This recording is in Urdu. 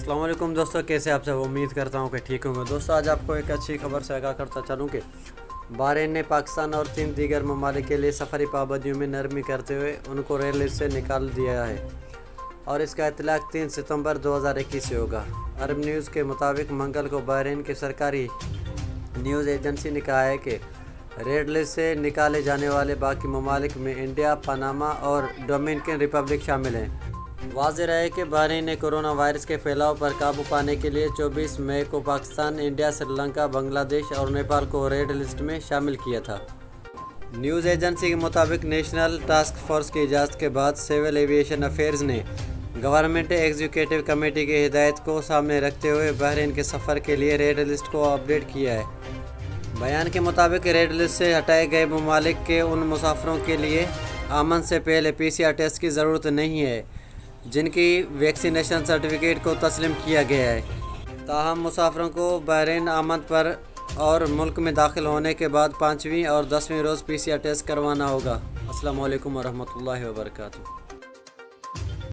السلام علیکم دوستو، کیسے آپ سب؟ امید کرتا ہوں کہ ٹھیک ہوں گے۔ دوستو آج آپ کو ایک اچھی خبر سے آگاہ کرتا چلوں کہ بحرین نے پاکستان اور 3 دیگر ممالک کے لیے سفری پابندیوں میں نرمی کرتے ہوئے ان کو ریڈ لسٹ سے نکال دیا ہے اور اس کا اطلاق 3 ستمبر 2021 سے ہوگا۔ عرب نیوز کے مطابق منگل کو بحرین کی سرکاری نیوز ایجنسی نے کہا ہے کہ ریڈ لسٹ سے نکالے جانے والے باقی ممالک میں انڈیا، پاناما اور ڈومینیکن ریپبلک شامل ہیں۔ واضح رہے کہ بحرین نے کورونا وائرس کے پھیلاؤ پر قابو پانے کے لیے 24 مئی کو پاکستان، انڈیا، سری لنکا، بنگلہ دیش اور نیپال کو ریڈ لسٹ میں شامل کیا تھا۔ نیوز ایجنسی کے مطابق نیشنل ٹاسک فورس کی اجازت کے بعد سول ایویشن افیئرز نے گورنمنٹ ایگزیکٹو کمیٹی کی ہدایت کو سامنے رکھتے ہوئے بحرین کے سفر کے لیے ریڈ لسٹ کو اپ ڈیٹ کیا ہے۔ بیان کے مطابق ریڈ لسٹ سے ہٹائے گئے ممالک کے ان مسافروں کے لیے آمد سے پہلے PCR ٹیسٹ کی ضرورت نہیں ہے جن کی ویکسینیشن سرٹیفکیٹ کو تسلیم کیا گیا ہے۔ تاہم مسافروں کو بحرین آمد پر اور ملک میں داخل ہونے کے بعد 5ویں اور 10ویں روز PCR ٹیسٹ کروانا ہوگا۔ السلام علیکم ورحمۃ اللہ وبرکاتہ۔